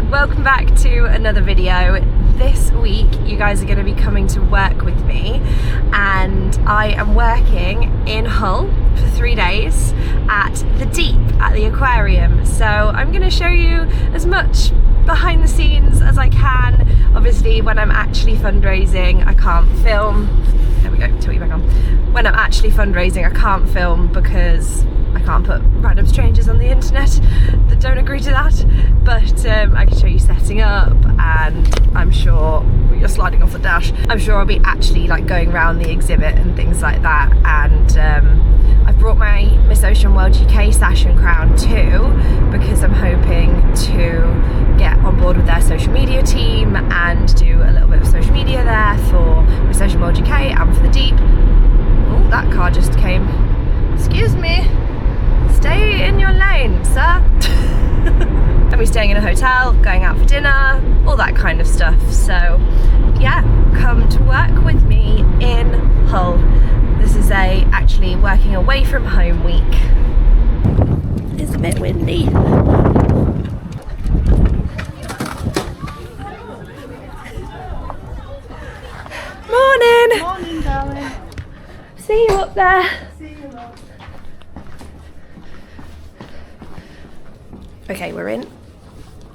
welcome back to another video. This week you guys are going to be coming to work with me, and I am working in Hull for 3 days at the Deep at the Aquarium. So I'm going to show you as much behind the scenes as I can. Obviously when I'm actually fundraising I can't film. There we go, tilt you back on. When I'm actually fundraising I can't film because I can't put random strangers on the internet that don't agree to that, but I can show you setting up, and I'm sure you're sliding off the dash. I'm sure I'll be actually like going around the exhibit and things like that, and I've brought my Miss Ocean World UK sash and crown too because I'm hoping to get on board with their social media team and do a little bit of social media there for Miss Ocean World UK and for the Deep. Oh, that car just came. Excuse me. Stay in your lane, sir. And we're staying in a hotel, going out for dinner, all that kind of stuff. So yeah, come to work with me in Hull. This is actually working away from home week. It's a bit windy. Morning. Morning, darling. See you up there. See you, love. Okay, we're in.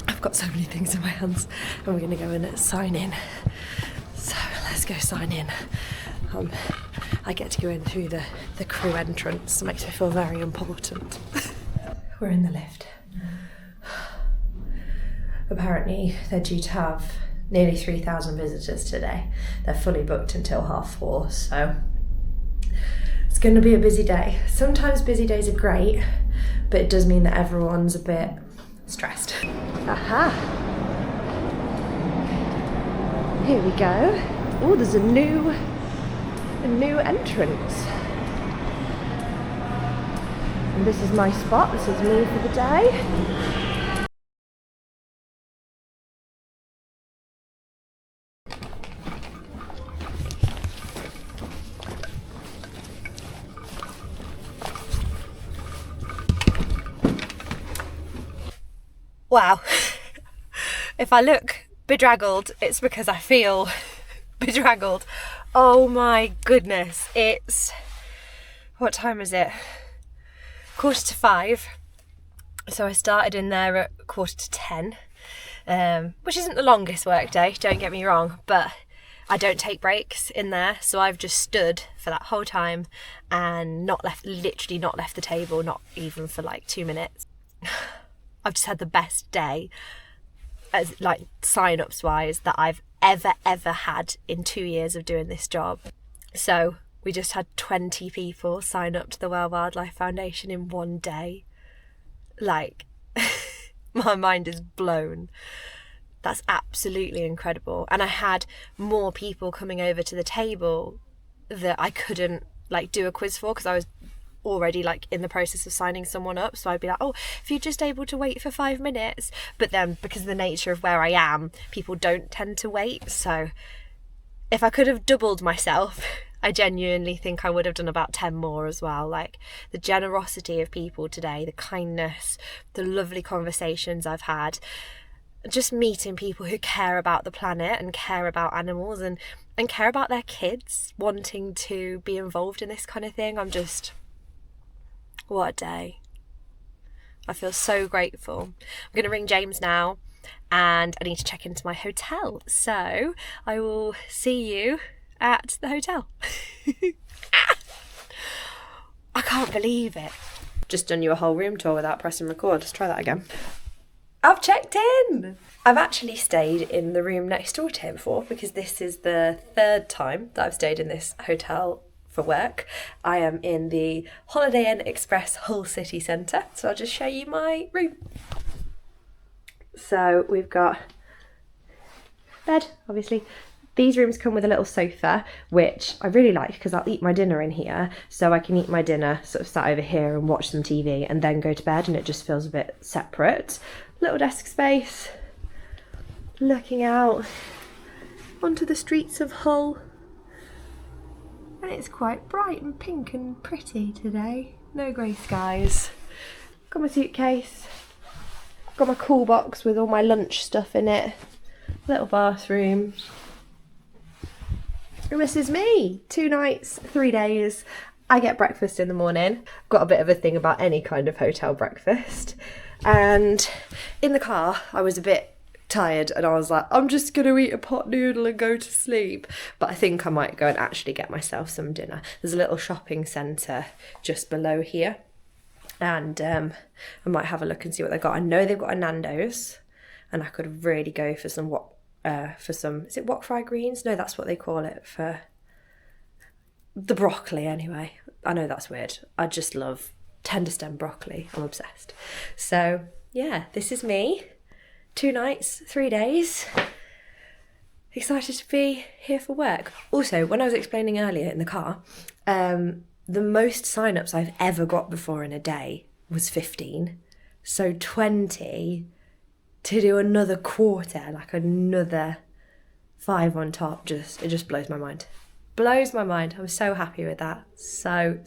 I've got so many things in my hands and we're gonna go in and sign in. So let's go sign in. I get to go in through the crew entrance. It makes me feel very important. We're in the lift. Apparently they're due to have nearly 3,000 visitors today. They're fully booked until 4:30, so it's gonna be a busy day. Sometimes busy days are great, but it does mean that everyone's a bit stressed. Aha! Here we go. Oh, there's a new entrance. And this is my spot. This is me for the day. Wow, if I look bedraggled, it's because I feel bedraggled. Oh my goodness, what time is it? 5:15. So I started in there at 10:15, which isn't the longest work day, don't get me wrong, but I don't take breaks in there, so I've just stood for that whole time and literally not left the table, not even for like 2 minutes. I've just had the best day, as like sign-ups wise, that I've ever had in 2 years of doing this job. So we just had 20 people sign up to the World Wildlife Foundation in one day. Like, my mind is blown. That's absolutely incredible. And I had more people coming over to the table that I couldn't like do a quiz for because I was already like in the process of signing someone up, so I'd be like, oh, if you're just able to wait for 5 minutes, but then because of the nature of where I am, people don't tend to wait. So if I could have doubled myself, I genuinely think I would have done about 10 more as well. Like the generosity of people today, the kindness, the lovely conversations I've had, just meeting people who care about the planet and care about animals and care about their kids wanting to be involved in this kind of thing. What a day. I feel so grateful. I'm going to ring James now and I need to check into my hotel. So I will see you at the hotel. I can't believe it. Just done you a whole room tour without pressing record. Let's try that again. I've checked in. I've actually stayed in the room next door to him before because this is the 3rd time that I've stayed in this hotel for work. I am in the Holiday Inn Express Hull City Centre, so I'll just show you my room. So we've got bed, obviously. These rooms come with a little sofa, which I really like because I'll eat my dinner in here, so I can eat my dinner sort of sat over here and watch some TV and then go to bed, and it just feels a bit separate. Little desk space, looking out onto the streets of Hull. And it's quite bright and pink and pretty today. No grey skies. Got my suitcase. Got my cool box with all my lunch stuff in it. Little bathroom. And this is me. 2 nights, 3 days. I get breakfast in the morning. Got a bit of a thing about any kind of hotel breakfast. And in the car, I was a bit tired and I was like, I'm just going to eat a pot noodle and go to sleep. But I think I might go and actually get myself some dinner. There's a little shopping centre just below here. And I might have a look and see what they've got. I know they've got a Nandos. And I could really go for some is it wok fried greens? No, that's what they call it for the broccoli anyway. I know that's weird. I just love tender stem broccoli. I'm obsessed. So yeah, this is me. 2 nights, 3 days. Excited to be here for work. Also, when I was explaining earlier in the car, the most sign-ups I've ever got before in a day was 15. So 20 to do another quarter, like another 5 on top, it just blows my mind. Blows my mind. I'm so happy with that. So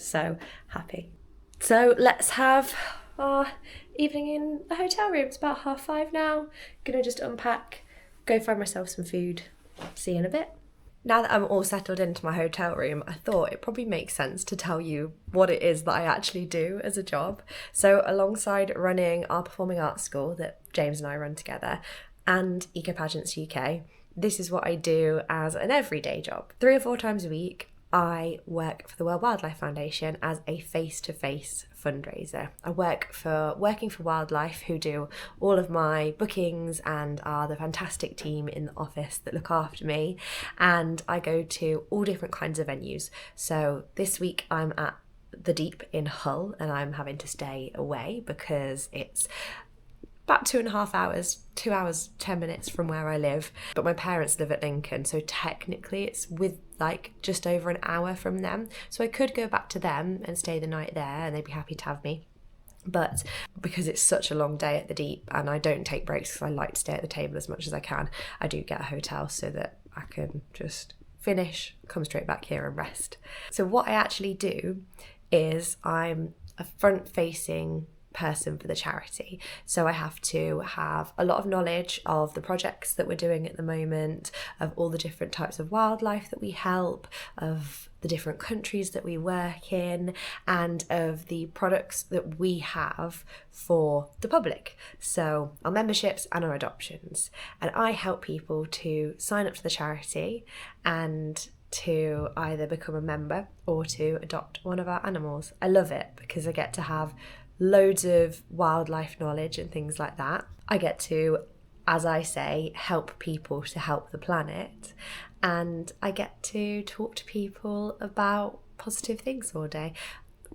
happy. So let's have our evening in the hotel room. It's about 5:30 now. Gonna just unpack, go find myself some food. See you in a bit. Now that I'm all settled into my hotel room, I thought it probably makes sense to tell you what it is that I actually do as a job. So alongside running our performing arts school that James and I run together and Eco Pageants UK, this is what I do as an everyday job. 3 or 4 times a week, I work for the World Wildlife Foundation as a face-to-face fundraiser. I work for Working for Wildlife, who do all of my bookings and are the fantastic team in the office that look after me. And I go to all different kinds of venues. So this week I'm at the Deep in Hull and I'm having to stay away because it's about 2.5 hours, 2 hours, 10 minutes from where I live. But my parents live at Lincoln, so technically it's with like just over an hour from them. So I could go back to them and stay the night there and they'd be happy to have me. But because it's such a long day at the Deep and I don't take breaks because I like to stay at the table as much as I can, I do get a hotel so that I can just finish, come straight back here and rest. So what I actually do is I'm a front-facing person for the charity. So I have to have a lot of knowledge of the projects that we're doing at the moment, of all the different types of wildlife that we help, of the different countries that we work in, and of the products that we have for the public. So our memberships and our adoptions. And I help people to sign up to the charity and to either become a member or to adopt one of our animals. I love it because I get to have loads of wildlife knowledge and things like that. I get to, as I say, help people to help the planet, and I get to talk to people about positive things all day.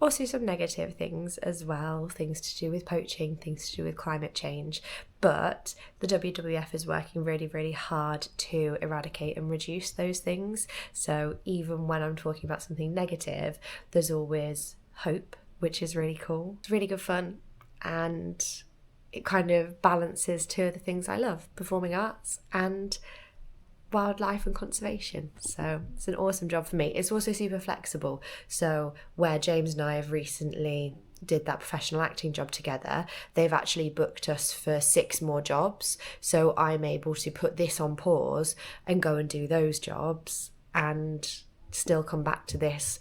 Also some negative things as well, things to do with poaching, things to do with climate change. But the WWF is working really, really hard to eradicate and reduce those things. So even when I'm talking about something negative, there's always hope, which is really cool. It's really good fun, and it kind of balances 2 of the things I love, performing arts and wildlife and conservation. So it's an awesome job for me. It's also super flexible. So where James and I have recently did that professional acting job together, they've actually booked us for 6 more jobs. So I'm able to put this on pause and go and do those jobs and still come back to this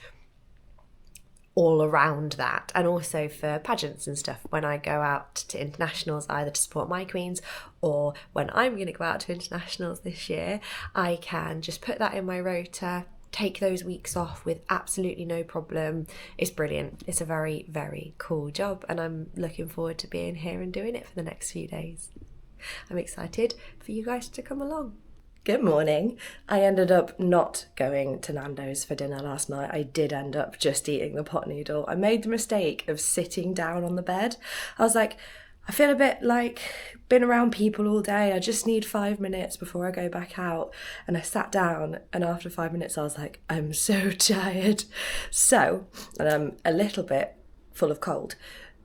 all around that. And also for pageants and stuff, when I go out to internationals either to support my queens or when I'm going to go out to internationals this year, I can just put that in my rota, take those weeks off with absolutely no problem. It's brilliant. It's a very, very cool job and I'm looking forward to being here and doing it for the next few days. I'm excited for you guys to come along. Good morning. I ended up not going to Nando's for dinner last night. I did end up just eating the pot noodle. I made the mistake of sitting down on the bed. I was like, I feel a bit like been around people all day. I just need 5 minutes before I go back out. And I sat down and after 5 minutes I was like, I'm so tired. So, and I'm a little bit full of cold.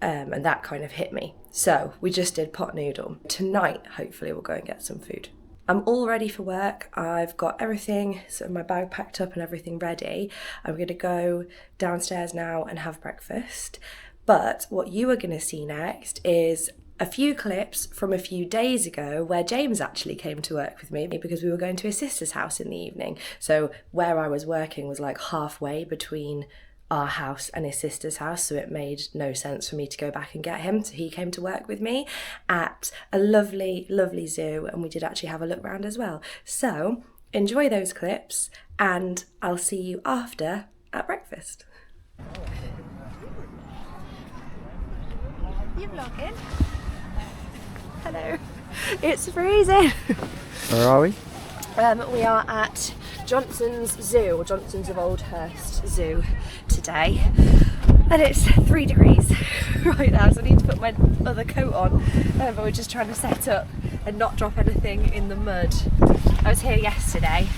And that kind of hit me. So we just did pot noodle. Tonight, hopefully we'll go and get some food. I'm all ready for work. I've got everything, sort of my bag packed up and everything ready. I'm going to go downstairs now and have breakfast. But what you are going to see next is a few clips from a few days ago where James actually came to work with me because we were going to his sister's house in the evening. So where I was working was like halfway between our house and his sister's house, so it made no sense for me to go back and get him. So he came to work with me at a lovely, lovely zoo, and we did actually have a look around as well. So enjoy those clips, and I'll see you after at breakfast. You vlogging? Hello. It's freezing. Where are we? We are at Johnson's Zoo, or Johnson's of Oldhurst Zoo today, and it's 3 degrees right now, so I need to put my other coat on, but we're just trying to set up and not drop anything in the mud. I was here yesterday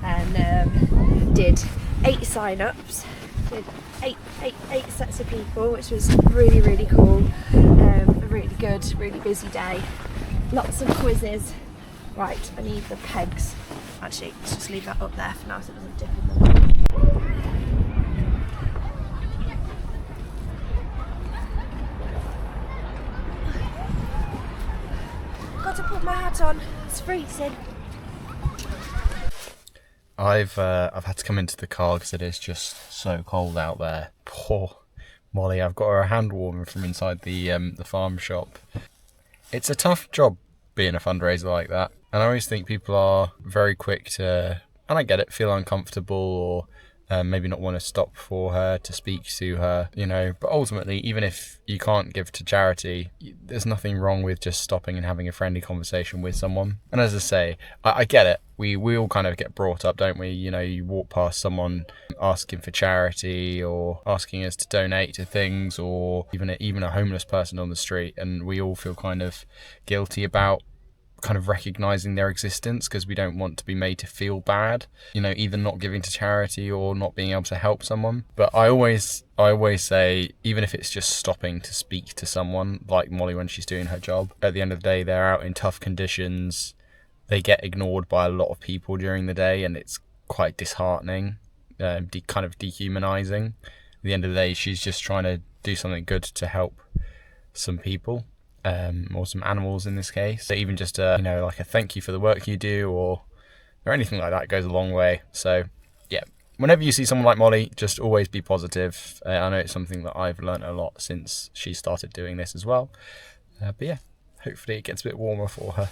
and did 8 sign-ups, did eight sets of people, which was really, really cool. A really good, really busy day. Lots of quizzes. Right, I need the pegs. Actually, let's just leave that up there for now so it doesn't dip in the mud. Got to put my hat on. It's freezing. I've had to come into the car because it is just so cold out there. Poor Molly, I've got her a hand warmer from inside the farm shop. It's a tough job being a fundraiser like that, and I always think people are very quick to, and I get it, feel uncomfortable or maybe not want to stop for her to speak to her, you know. But ultimately, even if you can't give to charity, there's nothing wrong with just stopping and having a friendly conversation with someone. And as I say, I get it. We all kind of get brought up, don't we? You know, you walk past someone asking for charity or asking us to donate to things, or even a homeless person on the street, and we all feel kind of guilty about kind of recognizing their existence because we don't want to be made to feel bad, you know, either not giving to charity or not being able to help someone. But I always say, even if it's just stopping to speak to someone, like Molly when she's doing her job, at the end of the day they're out in tough conditions, they get ignored by a lot of people during the day, and it's quite disheartening, kind of dehumanizing. At the end of the day, she's just trying to do something good to help some people. Or some animals in this case. So even just you know, like a thank you for the work you do, or anything like that goes a long way. So yeah, whenever you see someone like Molly, just always be positive. I know it's something that I've learned a lot since she started doing this as well. But yeah, hopefully it gets a bit warmer for her.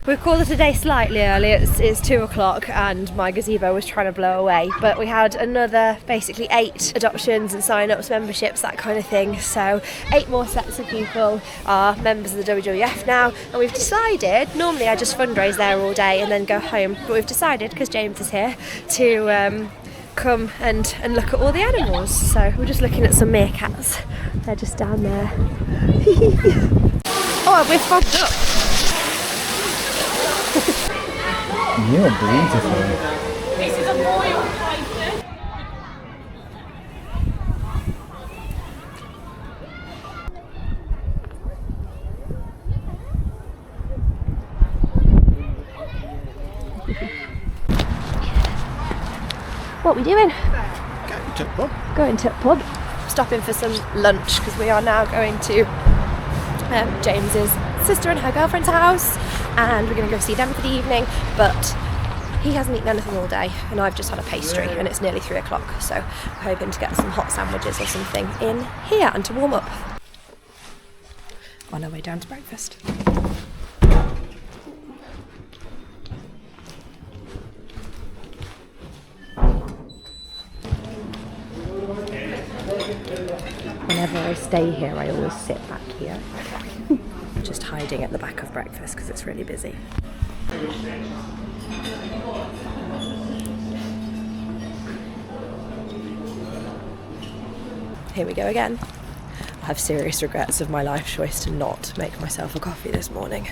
We've called it a day slightly early. It's 2 o'clock and my gazebo was trying to blow away, but we had another basically 8 adoptions and sign-ups, memberships, that kind of thing. So 8 more sets of people are members of the WWF now, and we've decided, normally I just fundraise there all day and then go home, but we've decided, because James is here, to come and look at all the animals. So we're just looking at some meerkats. They're just down there. Oh, we're fogged up. You're beautiful. This is a royal python. What are we doing? Going to the pub. Going to a pub. Stopping for some lunch because we are now going to James's sister and her girlfriend's house, and we're going to go see them for the evening. But he hasn't eaten anything all day, and I've just had a pastry, and it's nearly 3 o'clock, so we're hoping to get some hot sandwiches or something in here and to warm up on our way down to breakfast. Whenever I stay here, I always sit back here. Just hiding at the back of breakfast because it's really busy. Here we go again. I have serious regrets of my life choice to not make myself a coffee this morning.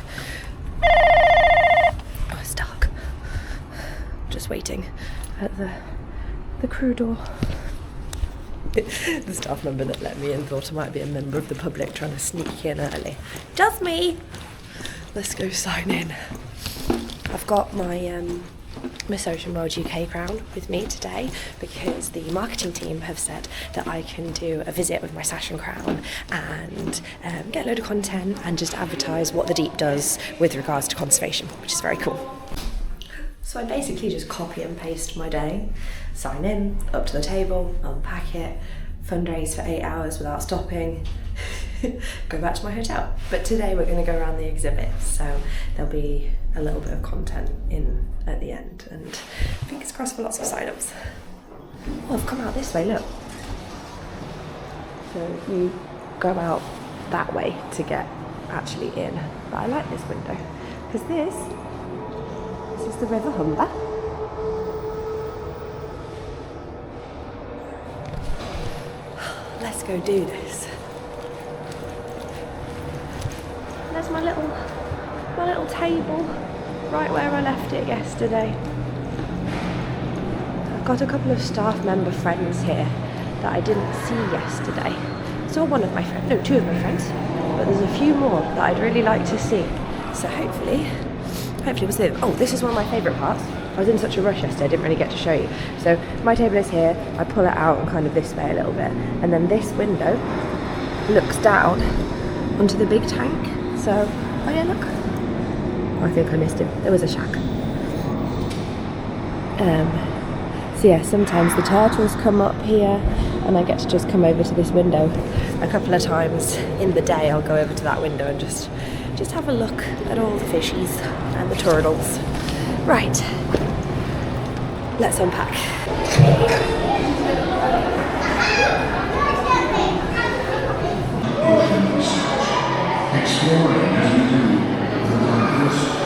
Oh, it's dark. Just waiting at the crew door. The staff member that let me in thought I might be a member of the public trying to sneak in early. Just me! Let's go sign in. I've got my Miss Ocean World UK crown with me today because the marketing team have said that I can do a visit with my sash and crown and get a load of content and just advertise what the Deep does with regards to conservation, which is very cool. So I basically just copy and paste my day, sign in, up to the table, unpack it, fundraise for 8 hours without stopping, go back to my hotel. But today we're going to go around the exhibit, so there'll be a little bit of content in at the end, and fingers crossed for lots of sign-ups. Oh, I've come out this way, look. So you go out that way to get actually in. But I like this window, because this is the River Humber. Let's go do this. There's my little table, right where I left it yesterday. I've got a couple of staff member friends here that I didn't see yesterday. Saw one of my friends, no, two of my friends, but there's a few more that I'd really like to see. So hopefully we'll see them. Oh, this is one of my favourite parts. I was in such a rush yesterday, I didn't really get to show you. So my table is here, I pull it out and kind of this way a little bit, and then this window looks down onto the big tank. So, oh yeah, look. Oh, I think I missed him. There was a shack. So yeah, sometimes the turtles come up here and I get to just come over to this window. A couple of times in the day I'll go over to that window and just have a look at all the fishies and the turtles. Right, let's unpack. Exploring as we do on this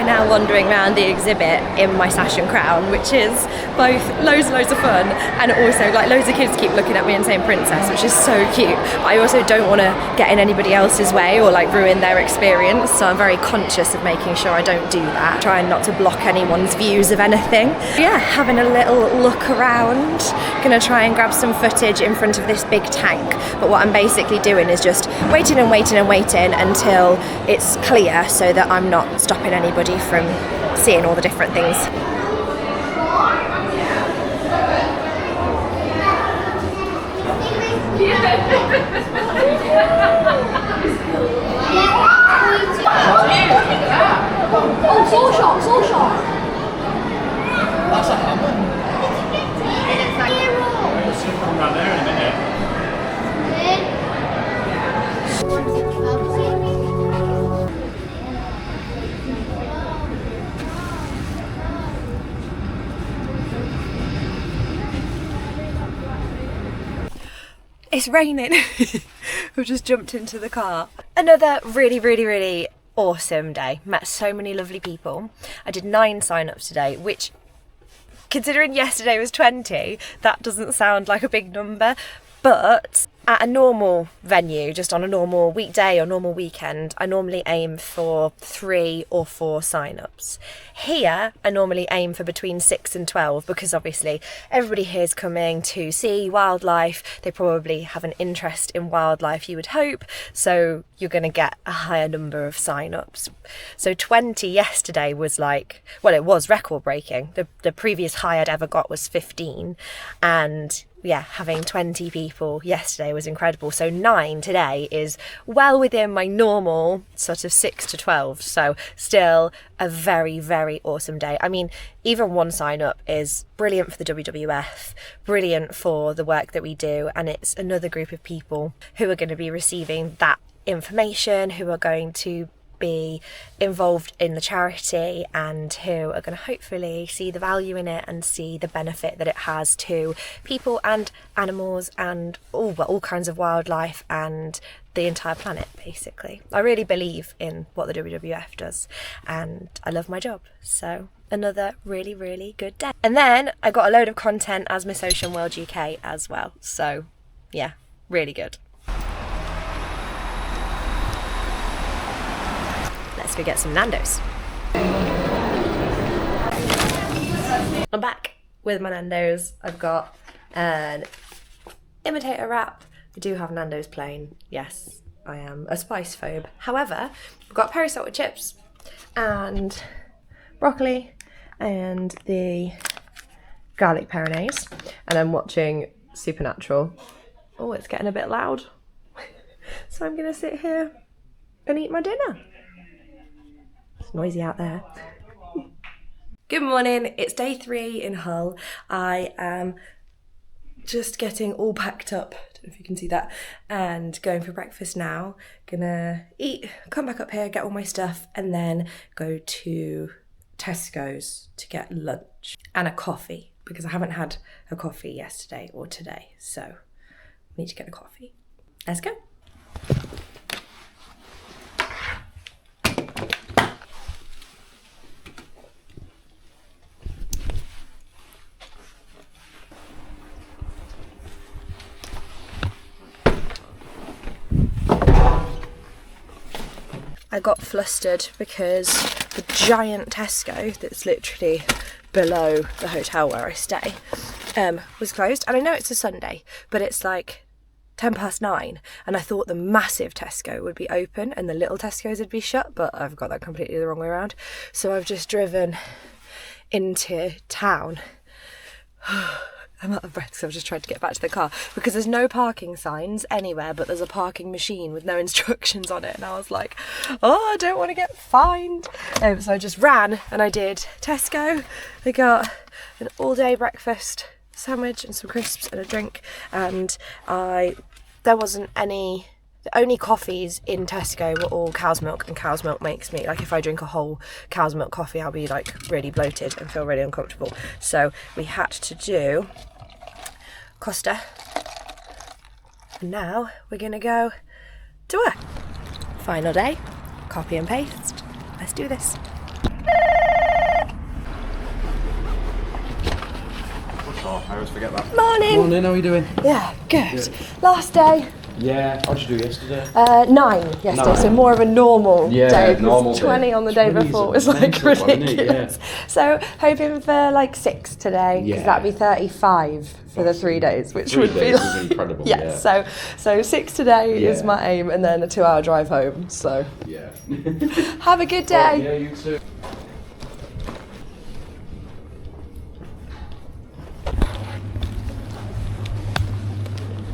Now wandering around the exhibit in my sash and crown, which is both loads of fun and also like loads of kids keep looking at me and saying princess, which is so cute. But I also don't want to get in anybody else's way or like ruin their experience, so I'm very conscious of making sure I don't do that, trying not to block anyone's views of anything. Yeah, having a little look around, gonna try and grab some footage in front of this big tank, but what I'm basically doing is just waiting until it's clear so that I'm not stopping anybody from seeing all the different things. Oh, soul shot. That's a hammer. It's Come right there in a minute. It's raining. We've just jumped into the car. Another really awesome day. Met so many lovely people. I did 9 sign-ups today, which, considering yesterday was 20, that doesn't sound like a big number, but at a normal venue, just on a normal weekday or normal weekend, I normally aim for 3 or 4 sign-ups. Here, I normally aim for between 6 and 12 because obviously everybody here is coming to see wildlife. They probably have an interest in wildlife, you would hope, so you're going to get a higher number of sign-ups. So 20 yesterday was like, well, it was record-breaking. The previous high I'd ever got was 15, and yeah, having 20 people yesterday was incredible. So 9 today is well within my normal sort of 6 to 12. So still a very awesome day. I mean, even 1 sign up is brilliant for the WWF, brilliant for the work that we do. And it's another group of people who are going to be receiving that information, who are going to be involved in the charity and who are going to hopefully see the value in it and see the benefit that it has to people and animals and all kinds of wildlife and the entire planet, basically. I really believe in what the WWF does and I love my job. So another really, really good day. And then I got a load of content as Miss Ocean World UK as well. So yeah, really good. Let's go get some Nandos. I'm back with my Nandos. I've got an imitator wrap. I do have Nandos plain. Yes, I am a spice phobe. However, I've got peri salted chips and broccoli and the garlic peronaise. And I'm watching Supernatural. Oh, it's getting a bit loud. So I'm gonna sit here and eat my dinner. It's noisy out there. Good morning, it's day 3 in Hull. I am just getting all packed up, I don't know if you can see that, and going for breakfast now. Gonna eat, come back up here, get all my stuff, and then go to Tesco's to get lunch and a coffee, because I haven't had a coffee yesterday or today, so I need to get a coffee. Let's go. I got flustered because the giant Tesco that's literally below the hotel where I stay was closed. And I know it's a Sunday, but it's like 9:10, and I thought the massive Tesco would be open and the little Tesco's would be shut, but I've got that completely the wrong way around. So I've just driven into town. I'm out of breath because I've just tried to get back to the car because there's no parking signs anywhere, but there's a parking machine with no instructions on it, and I was like, oh, I don't want to get fined. So I just ran and I did Tesco. I got an all-day breakfast sandwich and some crisps and a drink, and there wasn't any. The only coffees in Tesco were all cow's milk, and cow's milk makes me, like, if I drink a whole cow's milk coffee, I'll be like really bloated and feel really uncomfortable. So we had to do Costa, and now we're gonna go to work. Final day, copy and paste. Let's do this. Oh, I always forget that. Morning. Morning, how are you doing? Yeah, good. Last day. Yeah, how'd you do yesterday? 9 yesterday, 9. So more of a normal day. Normal 20 day. on the day 20's before was like mental, wasn't it? ridiculous. Yeah. So hoping for like 6 today, because Yeah. that'd be 35 for the 3 days, which 3 would be days like, is incredible. yeah. So 6 today is Yeah. my aim, and then a 2-hour drive home. So Yeah. have a good day. Yeah, you too.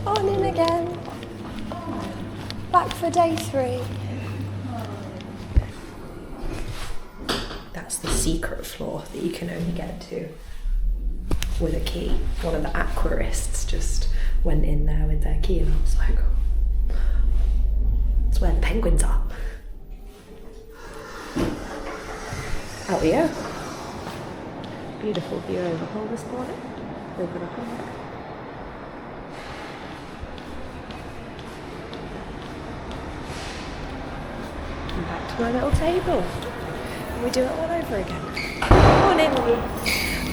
Morning again. Back for day 3. That's the secret floor that you can only get to with a key. One of the aquarists just went in there with their key, and I was like, oh, that's where the penguins are. Out we go. Beautiful view over Hull this morning. Over the park. And back to my little table. And we do it all over again. Morning.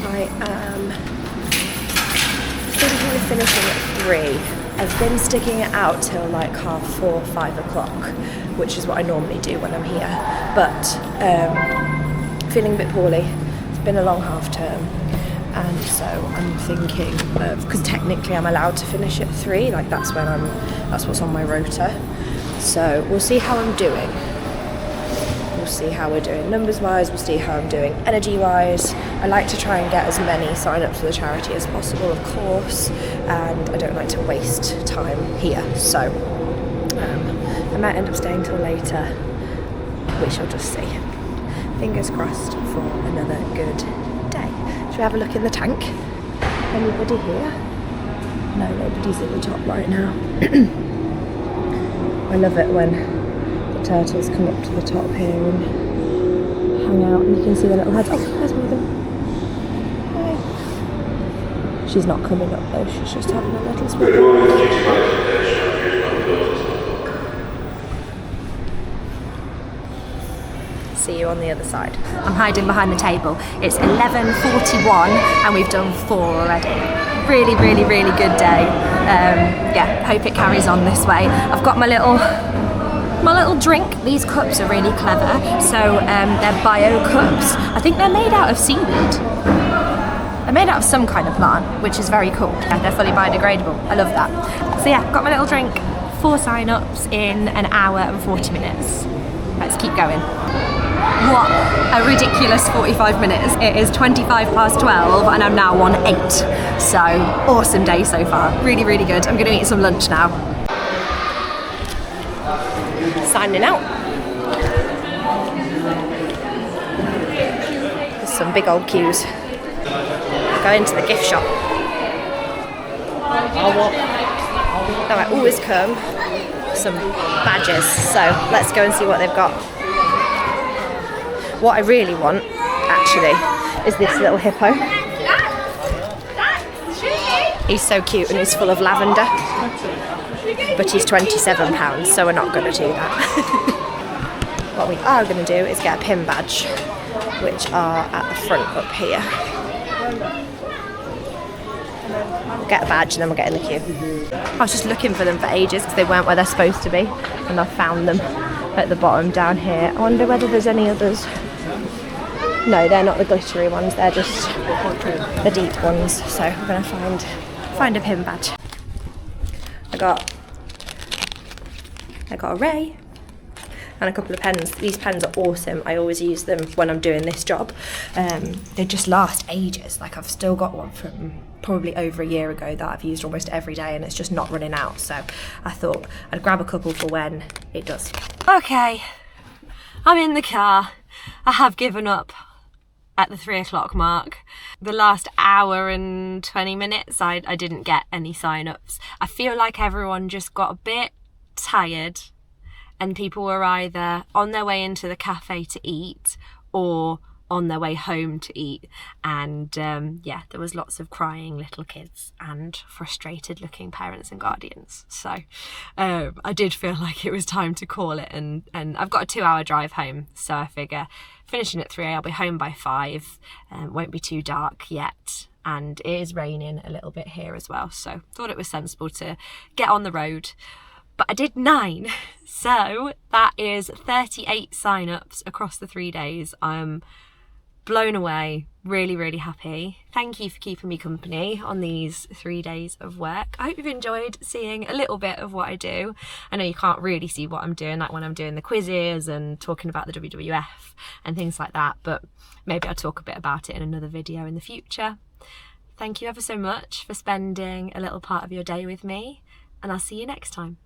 I am thinking of finishing at 3. I've been sticking it out till like 4:30, 5 o'clock, which is what I normally do when I'm here. But feeling a bit poorly. It's been a long half term. And so I'm thinking of, because technically I'm allowed to finish at 3, like that's what's on my rota. So we'll see how I'm doing. We'll see how we're doing numbers wise, we'll see how I'm doing energy wise. I like to try and get as many sign ups to the charity as possible, of course, and I don't like to waste time here. So I might end up staying till later. We shall just see. Fingers crossed for another good day. Should we have a look in the tank? Anybody here? No, nobody's at the top right now. I love it when the turtles come up to the top here and hang out, and you can see the little heads. Oh, there's one of them. Hi. She's not coming up though, she's just having a little swim. See you on the other side. I'm hiding behind the table. It's 11:41 and we've done 4 already. Really, really, really good day. Yeah, hope it carries on this way. I've got my little drink. These cups are really clever. So they're bio cups. I think they're made out of seaweed. They're made out of some kind of plant, which is very cool. Yeah, they're fully biodegradable. I love that. So yeah, got my little drink. 4 sign-ups in an hour and 40 minutes. Let's keep going. What a ridiculous 45 minutes. It is 12:25 and I'm now on 8. So awesome day so far. Really, really good. I'm gonna eat some lunch now. Signing out. There's some big old queues. Go into the gift shop. Now I always come some badges, so let's go and see what they've got. What I really want, actually, is this little hippo. He's so cute and he's full of lavender, but he's £27, so we're not going to do that. What we are going to do is get a pin badge, which are at the front up here. Get a badge and then we'll get in the queue. I was just looking for them for ages because they weren't where they're supposed to be, and I found them at the bottom down here. I wonder whether there's any others. No, they're not the glittery ones, they're just the deep ones. So we're going to find a pin badge. I got a Ray and a couple of pens. These pens are awesome. I always use them when I'm doing this job. They just last ages. Like I've still got one from probably over a year ago that I've used almost every day and it's just not running out. So I thought I'd grab a couple for when it does. Okay, I'm in the car. I have given up at the 3 o'clock mark. The last hour and 20 minutes, I didn't get any sign-ups. I feel like everyone just got a bit tired and people were either on their way into the cafe to eat or on their way home to eat, and yeah, there was lots of crying little kids and frustrated looking parents and guardians. So I did feel like it was time to call it, and I've got a 2-hour drive home, so I figure finishing at 3, I'll be home by 5, won't be too dark yet, and it is raining a little bit here as well, so thought it was sensible to get on the road. But I did 9, so that is 38 sign-ups across the 3 days. I'm blown away, really, really happy. Thank you for keeping me company on these 3 days of work. I hope you've enjoyed seeing a little bit of what I do. I know you can't really see what I'm doing, like when I'm doing the quizzes and talking about the WWF and things like that, but maybe I'll talk a bit about it in another video in the future. Thank you ever so much for spending a little part of your day with me, and I'll see you next time.